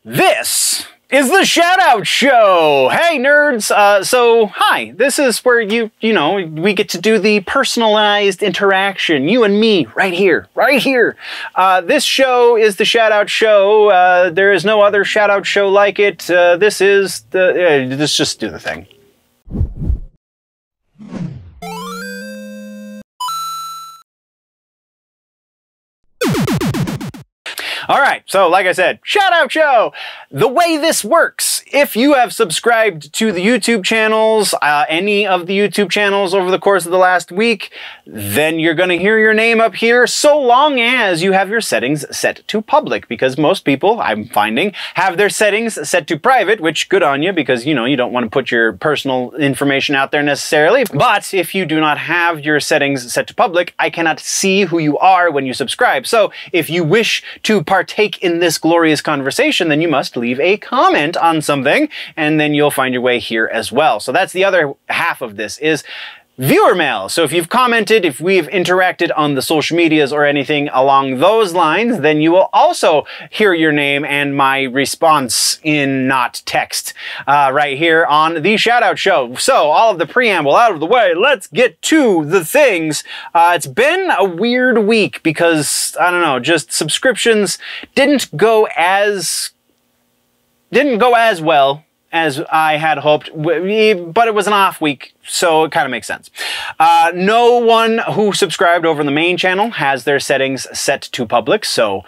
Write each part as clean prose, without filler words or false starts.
This is the Shoutout Show! Hey nerds! So hi, this is where we get to do the personalized interaction, you and me, right here. This show is the Shoutout Show. There is no other Shoutout show like it. Let's just do the thing. Alright, so like I said, Shoutout Show! The way this works, if you have subscribed to the YouTube channels, any of the YouTube channels over the course of the last week, then you're going to hear your name up here so long as you have your settings set to public, because most people, I'm finding, have their settings set to private, which good on you, because you don't want to put your personal information out there necessarily. But if you do not have your settings set to public, I cannot see who you are when you subscribe. So if you wish to partake in this glorious conversation, then you must leave a comment on something, and then you'll find your way here as well. So that's the other half of this, is viewer mail. So if you've commented, if we've interacted on the social medias or anything along those lines, then you will also hear your name and my response in not text right here on the Shoutout Show. So all of the preamble out of the way, let's get to the things. It's been a weird week because, I don't know, just subscriptions didn't go as well as I had hoped, but it was an off week, so it kind of makes sense. No one who subscribed over the main channel has their settings set to public, so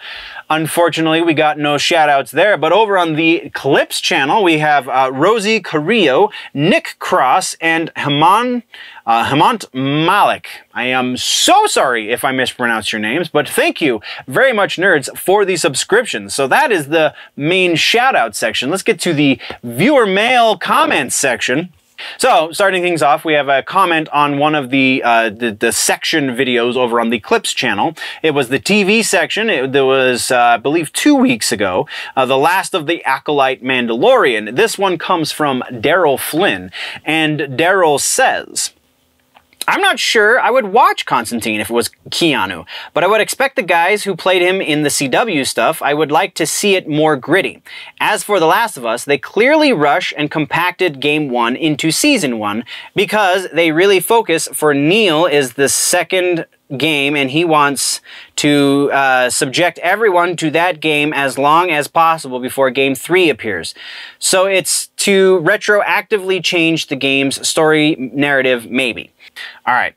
unfortunately we got no shoutouts there. But over on the Clips channel, we have Rosie Carrillo, Nick Cross, and Hemant Malik. I am so sorry if I mispronounced your names, but thank you very much, nerds, for the subscriptions. So that is the main shoutout section. Let's get to the viewer mail comments section. So, starting things off, we have a comment on one of the section videos over on the Clips channel. It was the TV section. There was, I believe, 2 weeks ago, the last of the Acolyte Mandalorian. This one comes from Darryl Flynn, and Darryl says, I'm not sure I would watch Constantine if it was Keanu, but I would expect the guys who played him in the CW stuff, I would like to see it more gritty. As for The Last of Us, they clearly rush and compacted Game 1 into Season 1 because they really focus for Neil is the second game and he wants to subject everyone to that game as long as possible before Game 3 appears. So it's to retroactively change the game's story narrative, maybe. All right.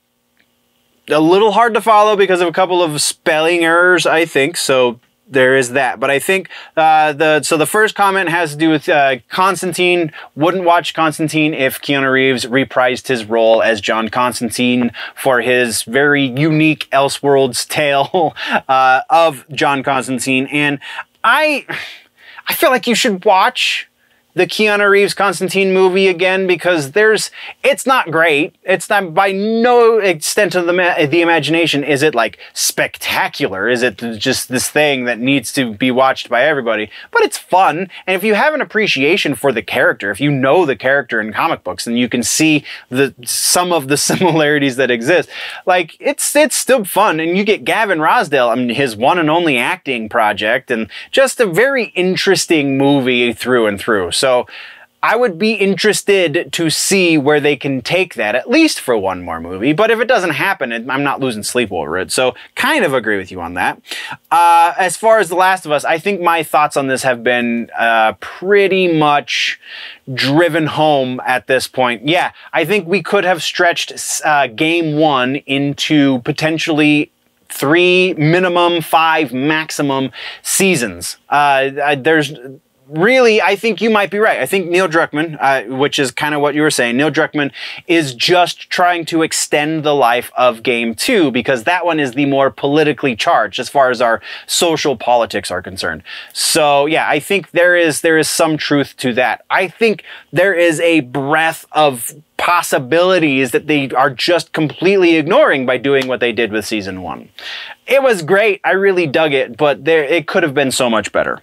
A little hard to follow because of a couple of spelling errors, I think, so there is that. But I think the first comment has to do with Constantine. Wouldn't watch Constantine if Keanu Reeves reprised his role as John Constantine for his very unique Elseworlds tale of John Constantine. And I feel like you should watch the Keanu Reeves Constantine movie again, because it's not great. It's not, by no extent of the imagination is it like spectacular. Is it just this thing that needs to be watched by everybody? But it's fun, and if you have an appreciation for the character, if you know the character in comic books, and you can see some of the similarities that exist, like it's still fun, and you get Gavin Rossdale, I mean, his one and only acting project, and just a very interesting movie through and through. So I would be interested to see where they can take that, at least for one more movie. But if it doesn't happen, I'm not losing sleep over it. So kind of agree with you on that. As far as The Last of Us, I think my thoughts on this have been pretty much driven home at this point. Yeah, I think we could have stretched Game 1 into potentially 3, minimum 5, maximum seasons. Really, I think you might be right. I think Neil Druckmann, which is kind of what you were saying, Neil Druckmann is just trying to extend the life of Game 2, because that one is the more politically charged as far as our social politics are concerned. So yeah, I think there is some truth to that. I think there is a breadth of possibilities that they are just completely ignoring by doing what they did with Season 1. It was great. I really dug it, but it could have been so much better.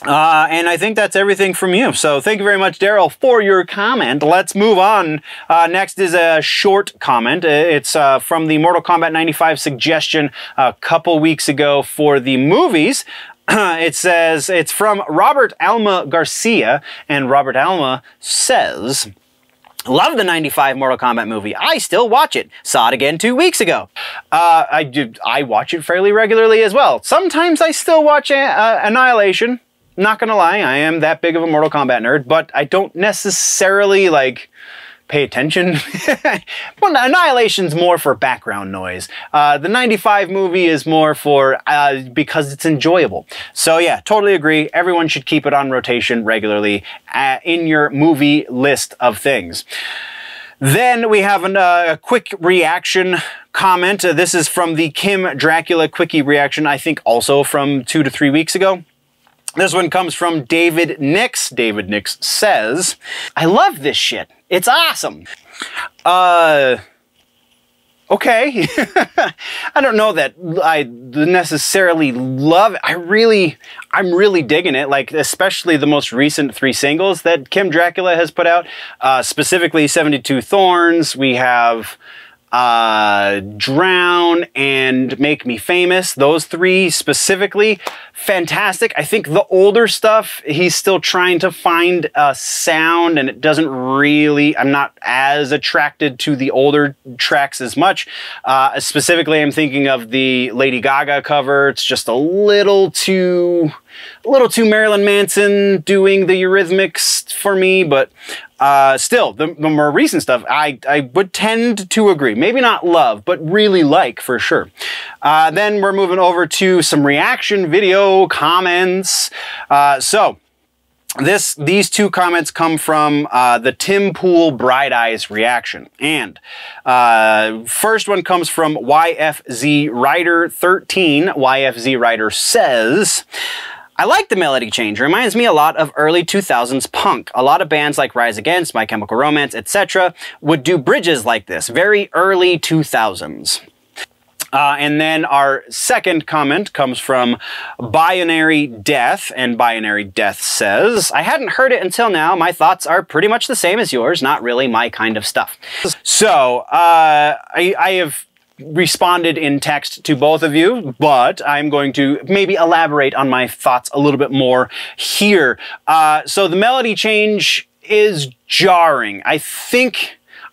And I think that's everything from you. So thank you very much, Darryl, for your comment. Let's move on. Next is a short comment. It's from the Mortal Kombat 95 suggestion a couple weeks ago for the movies. It says, it's from RobertAlma Garcia, and RobertAlma says, love the 95 Mortal Kombat movie. I still watch it. Saw it again 2 weeks ago. I watch it fairly regularly as well. Sometimes I still watch Annihilation. Not gonna lie, I am that big of a Mortal Kombat nerd, but I don't necessarily, like, pay attention. Well, Annihilation's more for background noise. The 95 movie is more for, because it's enjoyable. So yeah, totally agree. Everyone should keep it on rotation regularly in your movie list of things. Then we have a quick reaction comment. This is from the Kim Dracula quickie reaction, I think also from 2 to 3 weeks ago. This one comes from David Nix. David Nix says, I love this shit. It's awesome. Okay. I don't know that I necessarily love it. I'm really digging it. Like, especially the most recent 3 singles that Kim Dracula has put out. Specifically 72 Thorns. We have Drown and Make Me Famous. Those 3 specifically, fantastic. I think the older stuff, he's still trying to find a sound, and it doesn't really, I'm not as attracted to the older tracks as much. Specifically, I'm thinking of the Lady Gaga cover. It's just a little too Marilyn Manson doing the Eurythmics for me, but still, the more recent stuff, I would tend to agree. Maybe not love, but really like, for sure. Then we're moving over to some reaction video comments. So these 2 comments come from the Tim Pool Bright Eyes reaction. And first one comes from YFZ Rider 13. YFZ Rider says, I like the melody change. It reminds me a lot of early 2000s punk. A lot of bands like Rise Against, My Chemical Romance, etc. would do bridges like this. Very early 2000s. And then our second comment comes from Binary Death, and Binary Death says, I hadn't heard it until now. My thoughts are pretty much the same as yours. Not really my kind of stuff. So, I have responded in text to both of you, but I'm going to maybe elaborate on my thoughts a little bit more here. So the melody change is jarring. I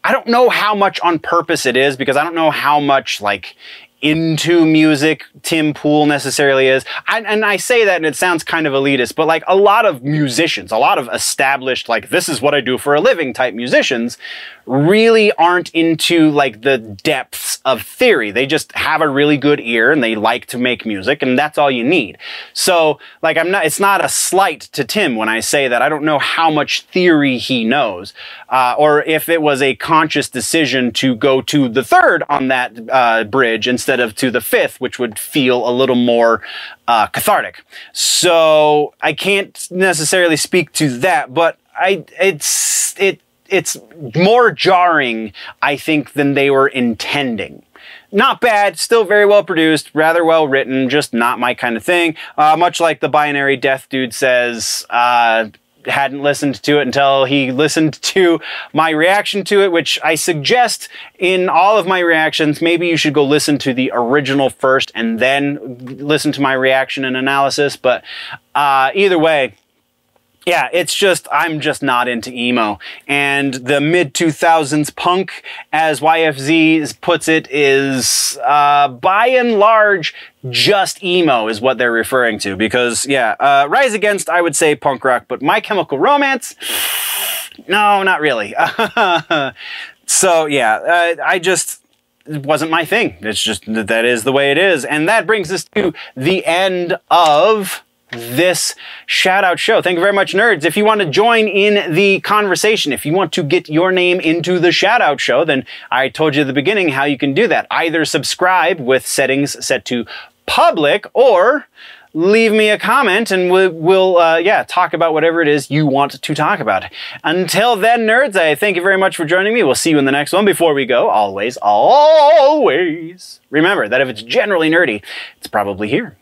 don't know how much on purpose it is, because I don't know how much, like, into music Tim Pool necessarily is. And I say that and it sounds kind of elitist, but like a lot of musicians, a lot of established, like, this is what I do for a living type musicians, really aren't into like the depths of theory. They just have a really good ear and they like to make music, and that's all you need. So like, it's not a slight to Tim when I say that I don't know how much theory he knows, or if it was a conscious decision to go to the 3rd on that bridge instead of to the 5th, which would feel a little more cathartic. So I can't necessarily speak to that, but it's more jarring, I think, than they were intending. Not bad, still very well produced, rather well written, just not my kind of thing. Much like the Binary Death dude says, hadn't listened to it until he listened to my reaction to it, which I suggest in all of my reactions, maybe you should go listen to the original first and then listen to my reaction and analysis. But either way, yeah, it's just, I'm just not into emo. And the mid-2000s punk, as YFZ puts it, is by and large just emo is what they're referring to. Because, yeah, Rise Against, I would say punk rock, but My Chemical Romance, no, not really. So, yeah, it wasn't my thing. It's just, that is the way it is. And that brings us to the end of this shout out show. Thank you very much, nerds. If you want to join in the conversation, if you want to get your name into the shout out show, then I told you at the beginning how you can do that. Either subscribe with settings set to public, or leave me a comment and we'll talk about whatever it is you want to talk about. Until then, nerds, I thank you very much for joining me. We'll see you in the next one. Before we go, always remember that if it's generally nerdy, it's probably here.